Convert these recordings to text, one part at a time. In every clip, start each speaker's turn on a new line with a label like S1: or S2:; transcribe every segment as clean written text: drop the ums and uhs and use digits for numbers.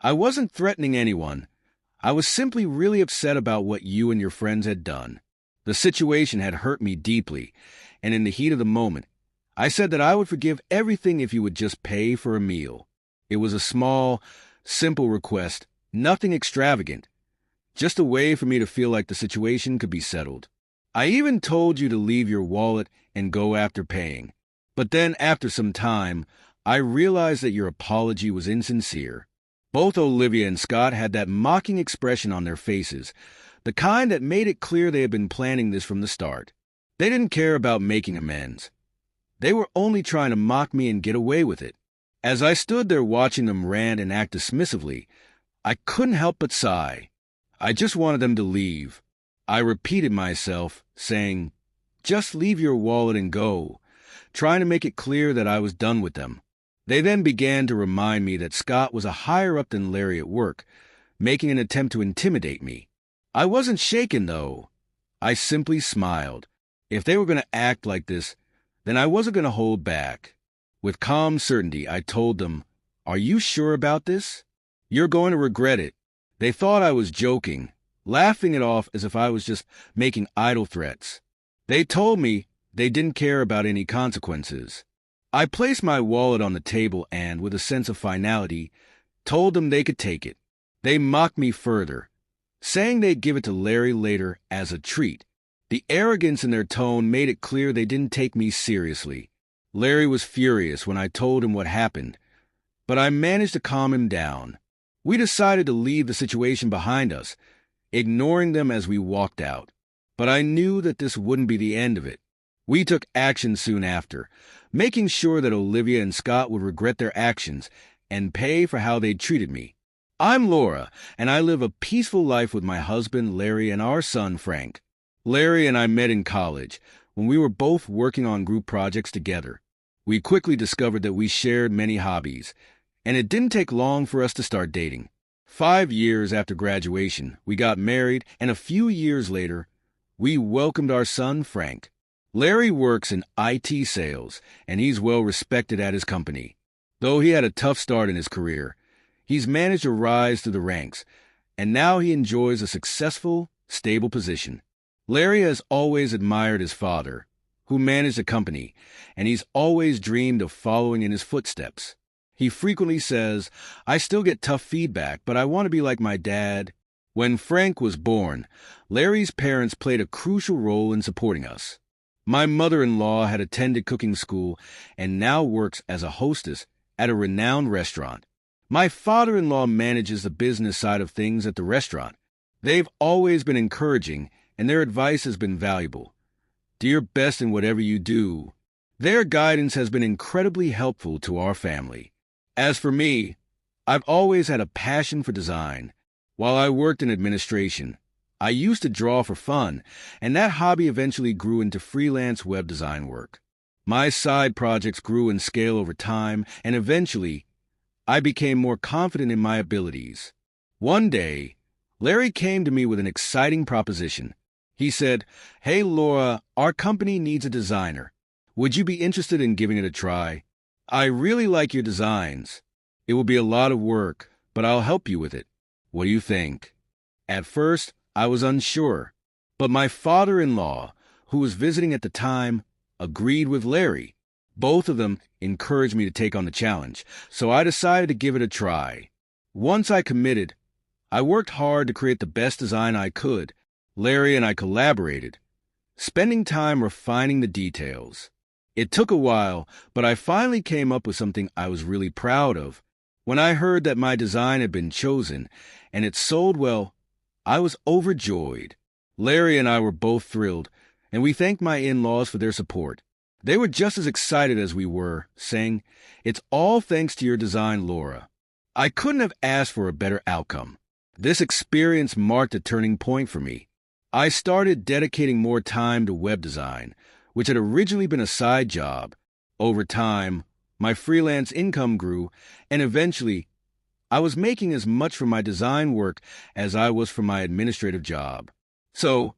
S1: I wasn't threatening anyone. I was simply really upset about what you and your friends had done. The situation had hurt me deeply, and in the heat of the moment, I said that I would forgive everything if you would just pay for a meal. It was a small, simple request, nothing extravagant, just a way for me to feel like the situation could be settled. I even told you to leave your wallet and go after paying. But then, after some time, I realized that your apology was insincere. Both Olivia and Scott had that mocking expression on their faces, the kind that made it clear they had been planning this from the start. They didn't care about making amends. They were only trying to mock me and get away with it. As I stood there watching them rant and act dismissively, I couldn't help but sigh. I just wanted them to leave. I repeated myself, saying, "Just leave your wallet and go," trying to make it clear that I was done with them. They then began to remind me that Scott was a higher up than Larry at work, making an attempt to intimidate me. I wasn't shaken, though. I simply smiled. If they were going to act like this, then I wasn't going to hold back. With calm certainty, I told them, "Are you sure about this? You're going to regret it." They thought I was joking, laughing it off as if I was just making idle threats. They told me they didn't care about any consequences. I placed my wallet on the table and, with a sense of finality, told them they could take it. They mocked me further, saying they'd give it to Larry later as a treat. The arrogance in their tone made it clear they didn't take me seriously. Larry was furious when I told him what happened, but I managed to calm him down. We decided to leave the situation behind us, ignoring them as we walked out. But I knew that this wouldn't be the end of it. We took action soon after, making sure that Olivia and Scott would regret their actions and pay for how they'd treated me. I'm Laura, and I live a peaceful life with my husband, Larry, and our son, Frank. Larry and I met in college, when we were both working on group projects together. We quickly discovered that we shared many hobbies, and it didn't take long for us to start dating. 5 years after graduation, we got married, and a few years later, we welcomed our son, Frank. Larry works in IT sales, and he's well respected at his company. Though he had a tough start in his career, he's managed to rise through the ranks, and now he enjoys a successful, stable position. Larry has always admired his father, who managed a company, and he's always dreamed of following in his footsteps. He frequently says, "I still get tough feedback, but I want to be like my dad." When Frank was born, Larry's parents played a crucial role in supporting us. My mother-in-law had attended cooking school and now works as a hostess at a renowned restaurant. My father-in-law manages the business side of things at the restaurant. They've always been encouraging, and their advice has been valuable. Do your best in whatever you do. Their guidance has been incredibly helpful to our family. As for me, I've always had a passion for design. While I worked in administration, I used to draw for fun, and that hobby eventually grew into freelance web design work. My side projects grew in scale over time, and eventually, I became more confident in my abilities. One day, Larry came to me with an exciting proposition. He said, "Hey Laura, our company needs a designer. Would you be interested in giving it a try? I really like your designs. It will be a lot of work, but I'll help you with it. What do you think?" At first, I was unsure, but my father-in-law, who was visiting at the time, agreed with Larry. Both of them encouraged me to take on the challenge, so I decided to give it a try. Once I committed, I worked hard to create the best design I could. Larry and I collaborated, spending time refining the details. It took a while, but I finally came up with something I was really proud of. When I heard that my design had been chosen and it sold well, I was overjoyed. Larry and I were both thrilled, and we thanked my in-laws for their support. They were just as excited as we were, saying, "It's all thanks to your design, Laura." I couldn't have asked for a better outcome. This experience marked a turning point for me. I started dedicating more time to web design, which had originally been a side job. Over time, my freelance income grew, and eventually, I was making as much from my design work as I was from my administrative job. So,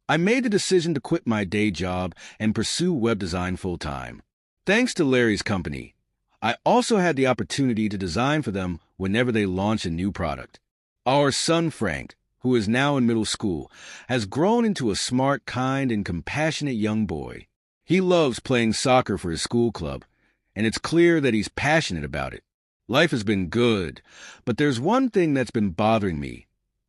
S1: I made the decision to quit my day job and pursue web design full-time. Thanks to Larry's company, I also had the opportunity to design for them whenever they launch a new product. Our son Frank, who is now in middle school, has grown into a smart, kind, and compassionate young boy. He loves playing soccer for his school club, and it's clear that he's passionate about it. Life has been good, but there's one thing that's been bothering me: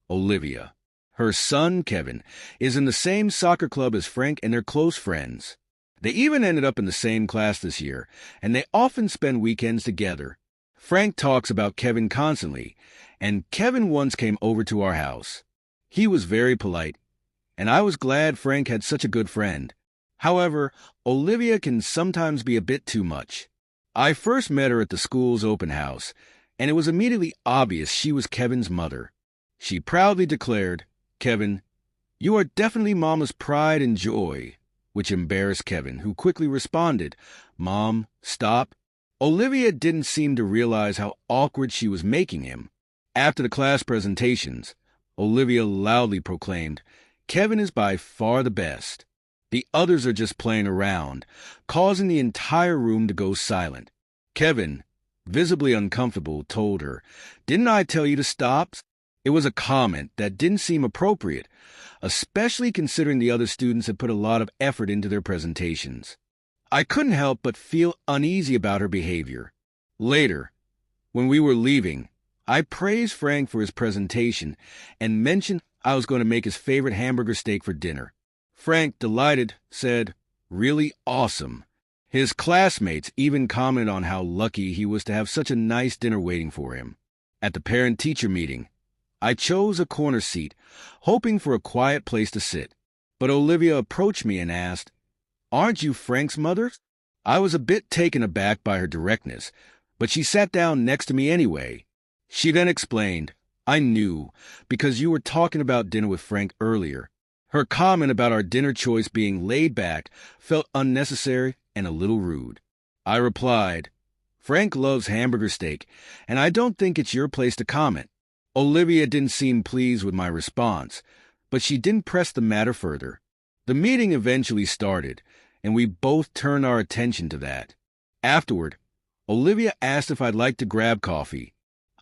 S1: Olivia. Her son, Kevin, is in the same soccer club as Frank, and they're close friends. They even ended up in the same class this year, and they often spend weekends together. Frank talks about Kevin constantly, and Kevin once came over to our house. He was very polite, and I was glad Frank had such a good friend. However, Olivia can sometimes be a bit too much. I first met her at the school's open house, and it was immediately obvious she was Kevin's mother. She proudly declared, "Kevin, you are definitely Mama's pride and joy," which embarrassed Kevin, who quickly responded, "Mom, stop." Olivia didn't seem to realize how awkward she was making him. After the class presentations, Olivia loudly proclaimed, "Kevin is by far the best. The others are just playing around," causing the entire room to go silent. Kevin, visibly uncomfortable, told her, "Didn't I tell you to stop?" It was a comment that didn't seem appropriate, especially considering the other students had put a lot of effort into their presentations. I couldn't help but feel uneasy about her behavior. Later, when we were leaving, I praised Frank for his presentation and mentioned I was going to make his favorite hamburger steak for dinner. Frank, delighted, said, "Really awesome." His classmates even commented on how lucky he was to have such a nice dinner waiting for him. At the parent-teacher meeting, I chose a corner seat, hoping for a quiet place to sit. But Olivia approached me and asked, "Aren't you Frank's mother?" I was a bit taken aback by her directness, but she sat down next to me anyway. She then explained, "I knew, because you were talking about dinner with Frank earlier." Her comment about our dinner choice being laid back felt unnecessary and a little rude. I replied, "Frank loves hamburger steak, and I don't think it's your place to comment." Olivia didn't seem pleased with my response, but she didn't press the matter further. The meeting eventually started, and we both turned our attention to that. Afterward, Olivia asked if I'd like to grab coffee.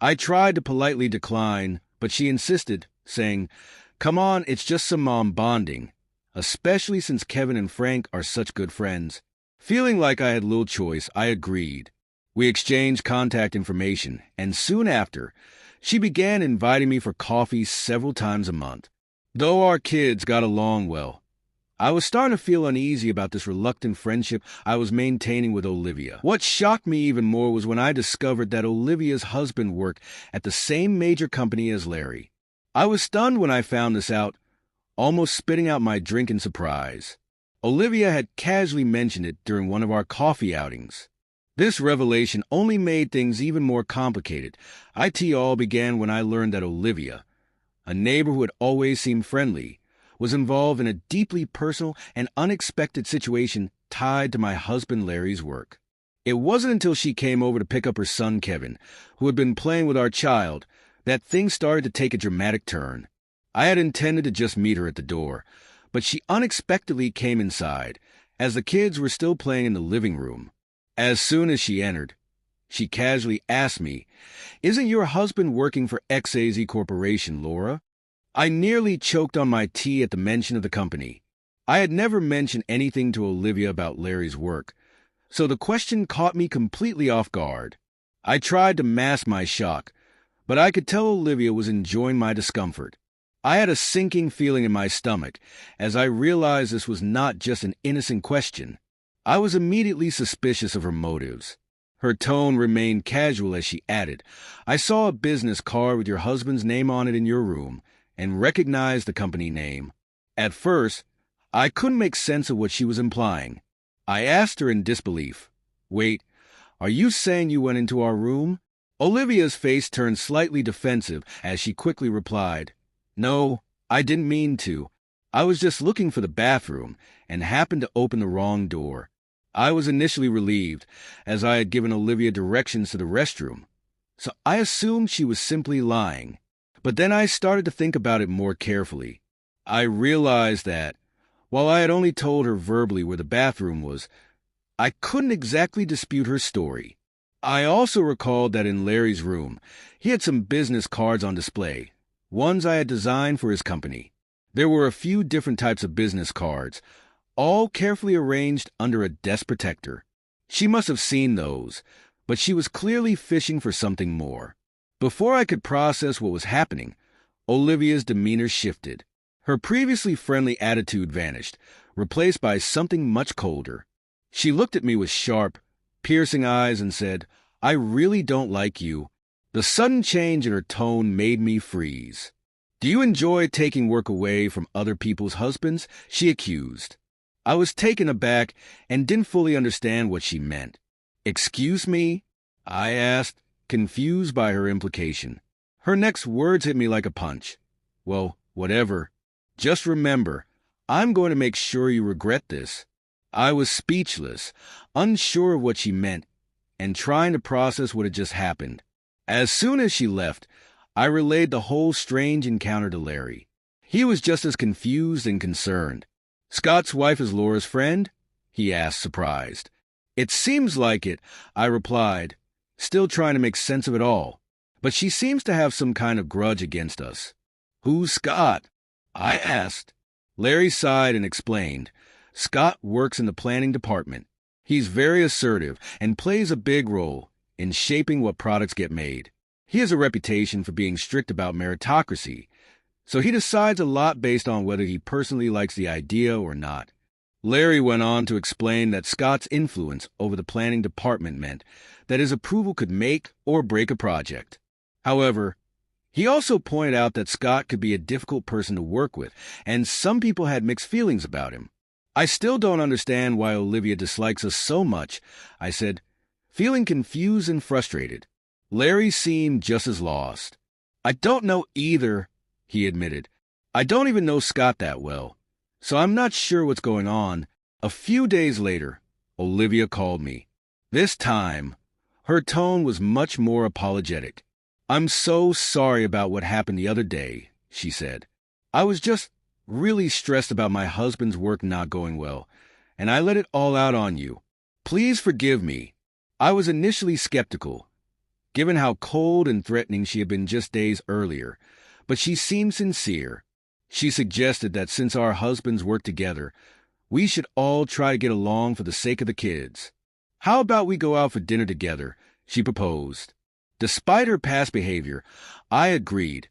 S1: I tried to politely decline, but she insisted, saying, "Come on, it's just some mom bonding, especially since Kevin and Frank are such good friends." Feeling like I had little choice, I agreed. We exchanged contact information, and soon after, she began inviting me for coffee several times a month. Though our kids got along well, I was starting to feel uneasy about this reluctant friendship I was maintaining with Olivia. What shocked me even more was when I discovered that Olivia's husband worked at the same major company as Larry. I was stunned when I found this out, almost spitting out my drink in surprise. Olivia had casually mentioned it during one of our coffee outings. This revelation only made things even more complicated. It all began when I learned that Olivia, a neighbor who had always seemed friendly, was involved in a deeply personal and unexpected situation tied to my husband Larry's work. It wasn't until she came over to pick up her son Kevin, who had been playing with our child, that things started to take a dramatic turn. I had intended to just meet her at the door, but she unexpectedly came inside, as the kids were still playing in the living room. As soon as she entered, she casually asked me, "Isn't your husband working for XAZ Corporation, Laura?" I nearly choked on my tea at the mention of the company. I had never mentioned anything to Olivia about Larry's work, so the question caught me completely off guard. I tried to mask my shock, but I could tell Olivia was enjoying my discomfort. I had a sinking feeling in my stomach as I realized this was not just an innocent question. I was immediately suspicious of her motives. Her tone remained casual as she added, "I saw a business card with your husband's name on it in your room and recognized the company name." At first, I couldn't make sense of what she was implying. I asked her in disbelief, "Wait, are you saying you went into our room?" Olivia's face turned slightly defensive as she quickly replied, "No, I didn't mean to. I was just looking for the bathroom and happened to open the wrong door." I was initially relieved, as I had given Olivia directions to the restroom, so I assumed she was simply lying. But then I started to think about it more carefully. I realized that, while I had only told her verbally where the bathroom was, I couldn't exactly dispute her story. I also recalled that in Larry's room, he had some business cards on display, ones I had designed for his company. There were a few different types of business cards, all carefully arranged under a desk protector. She must have seen those, but she was clearly fishing for something more. Before I could process what was happening, Olivia's demeanor shifted. Her previously friendly attitude vanished, replaced by something much colder. She looked at me with sharp, piercing eyes and said, "I really don't like you." The sudden change in her tone made me freeze. "Do you enjoy taking work away from other people's husbands?" she accused. I was taken aback and didn't fully understand what she meant. "Excuse me?" I asked, confused by her implication. Her next words hit me like a punch. "Well, whatever. Just remember, I'm going to make sure you regret this." I was speechless, unsure of what she meant, and trying to process what had just happened. As soon as she left, I relayed the whole strange encounter to Larry. He was just as confused and concerned. "Scott's wife is Laura's friend?" he asked, surprised. "It seems like it," I replied, still trying to make sense of it all. "But she seems to have some kind of grudge against us." "Who's Scott?" I asked. Larry sighed and explained. "Scott works in the planning department. He's very assertive and plays a big role in shaping what products get made. He has a reputation for being strict about meritocracy, so he decides a lot based on whether he personally likes the idea or not." Larry went on to explain that Scott's influence over the planning department meant that his approval could make or break a project. However, he also pointed out that Scott could be a difficult person to work with, and some people had mixed feelings about him. "I still don't understand why Olivia dislikes us so much," I said, feeling confused and frustrated. Larry seemed just as lost. "I don't know either," he admitted. "I don't even know Scott that well, so I'm not sure what's going on." A few days later, Olivia called me. This time, her tone was much more apologetic. "I'm so sorry about what happened the other day," she said. "I was just really stressed about my husband's work not going well, and I let it all out on you. Please forgive me." I was initially skeptical, given how cold and threatening she had been just days earlier, but she seemed sincere. She suggested that since our husbands work together, we should all try to get along for the sake of the kids. "How about we go out for dinner together?" she proposed. Despite her past behavior, I agreed,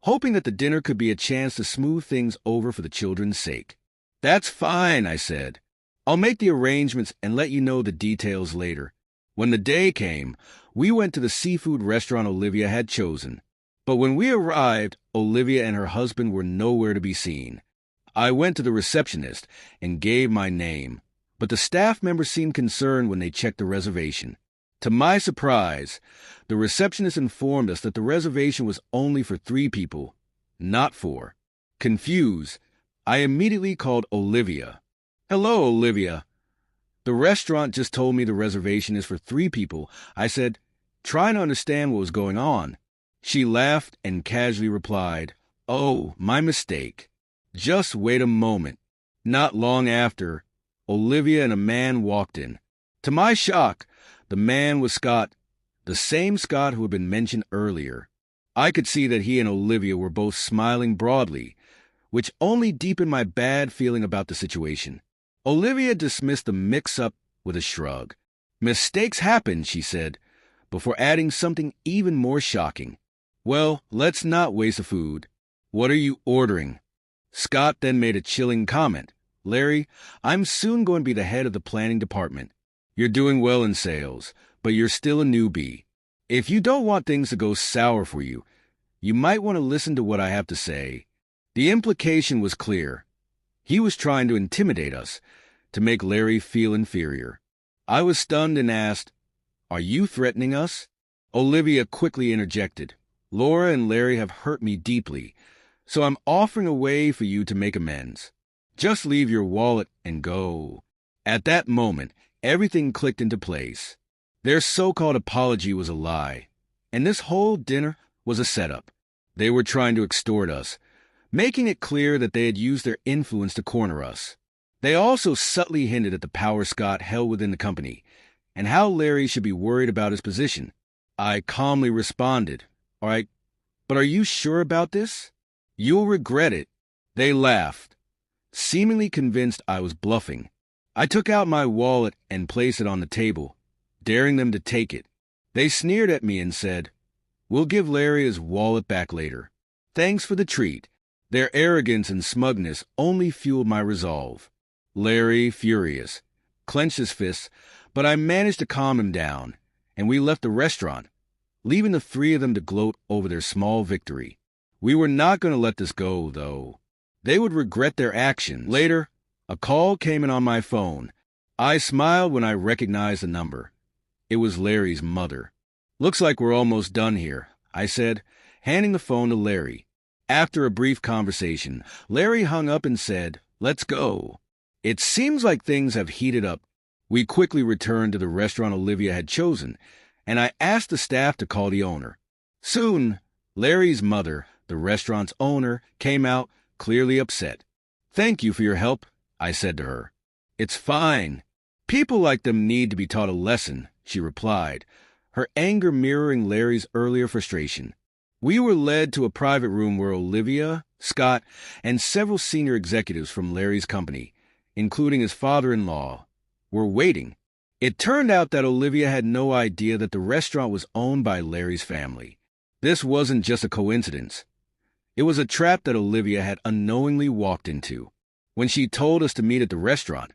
S1: hoping that the dinner could be a chance to smooth things over for the children's sake. "That's fine," I said. "I'll make the arrangements and let you know the details later." When the day came, we went to the seafood restaurant Olivia had chosen. But when we arrived, Olivia and her husband were nowhere to be seen. I went to the receptionist and gave my name, but the staff member seemed concerned when they checked the reservation. To my surprise, the receptionist informed us that the reservation was only for 3 people, not 4. Confused, I immediately called Olivia. "Hello, Olivia. The restaurant just told me the reservation is for 3 people," I said, trying to understand what was going on. She laughed and casually replied, "Oh, my mistake. Just wait a moment." Not long after, Olivia and a man walked in. To my shock, the man was Scott, the same Scott who had been mentioned earlier. I could see that he and Olivia were both smiling broadly, which only deepened my bad feeling about the situation. Olivia dismissed the mix-up with a shrug. "Mistakes happen," she said, before adding something even more shocking. "Well, let's not waste the food. What are you ordering?" Scott then made a chilling comment. "Larry, I'm soon going to be the head of the planning department. You're doing well in sales, but you're still a newbie. If you don't want things to go sour for you, you might want to listen to what I have to say." The implication was clear. He was trying to intimidate us, to make Larry feel inferior. I was stunned and asked, "Are you threatening us?" Olivia quickly interjected. "Laura and Larry have hurt me deeply, so I'm offering a way for you to make amends. Just leave your wallet and go." At that moment, everything clicked into place. Their so-called apology was a lie, and this whole dinner was a setup. They were trying to extort us, making it clear that they had used their influence to corner us. They also subtly hinted at the power Scott held within the company, and how Larry should be worried about his position. I calmly responded, "All right, but are you sure about this? You'll regret it." They laughed, seemingly convinced I was bluffing. I took out my wallet and placed it on the table, daring them to take it. They sneered at me and said, "We'll give Larry his wallet back later. Thanks for the treat." Their arrogance and smugness only fueled my resolve. Larry, furious, clenched his fists, but I managed to calm him down, and we left the restaurant, leaving the three of them to gloat over their small victory. We were not going to let this go, though. They would regret their actions. Later, a call came in on my phone. I smiled when I recognized the number. It was Larry's mother. "Looks like we're almost done here," I said, handing the phone to Larry. After a brief conversation, Larry hung up and said, "Let's go." It seems like things have heated up. We quickly returned to the restaurant Olivia had chosen, and I asked the staff to call the owner. Soon, Larry's mother, the restaurant's owner, came out, clearly upset. "Thank you for your help," I said to her. "It's fine. People like them need to be taught a lesson," she replied, her anger mirroring Larry's earlier frustration. We were led to a private room where Olivia, Scott, and several senior executives from Larry's company, including his father-in-law, were waiting. It turned out that Olivia had no idea that the restaurant was owned by Larry's family. This wasn't just a coincidence. It was a trap that Olivia had unknowingly walked into. When she told us to meet at the restaurant,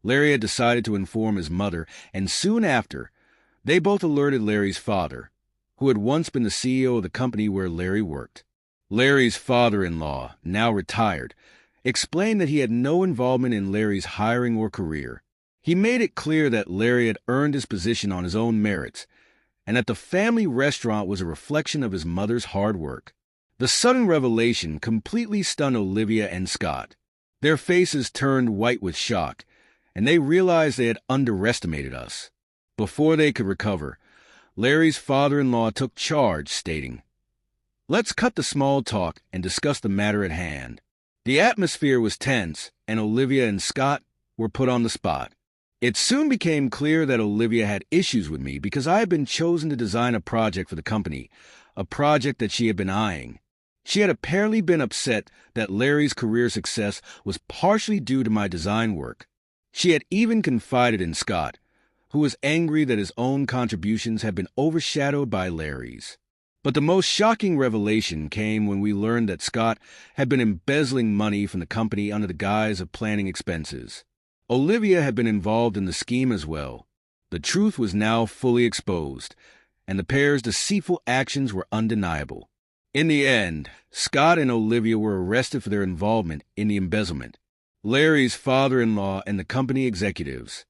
S1: Larry had decided to inform his mother, and soon after, they both alerted Larry's father, who had once been the CEO of the company where Larry worked. Larry's father-in-law, now retired, explained that he had no involvement in Larry's hiring or career. He made it clear that Larry had earned his position on his own merits, and that the family restaurant was a reflection of his mother's hard work. The sudden revelation completely stunned Olivia and Scott. Their faces turned white with shock, and they realized they had underestimated us. Before they could recover, Larry's father-in-law took charge, stating, "Let's cut the small talk and discuss the matter at hand." The atmosphere was tense, and Olivia and Scott were put on the spot. It soon became clear that Olivia had issues with me because I had been chosen to design a project for the company, a project that she had been eyeing. She had apparently been upset that Larry's career success was partially due to my design work. She had even confided in Scott, who was angry that his own contributions had been overshadowed by Larry's. But the most shocking revelation came when we learned that Scott had been embezzling money from the company under the guise of planning expenses. Olivia had been involved in the scheme as well. The truth was now fully exposed, and the pair's deceitful actions were undeniable. In the end, Scott and Olivia were arrested for their involvement in the embezzlement. Larry's father-in-law and the company executives,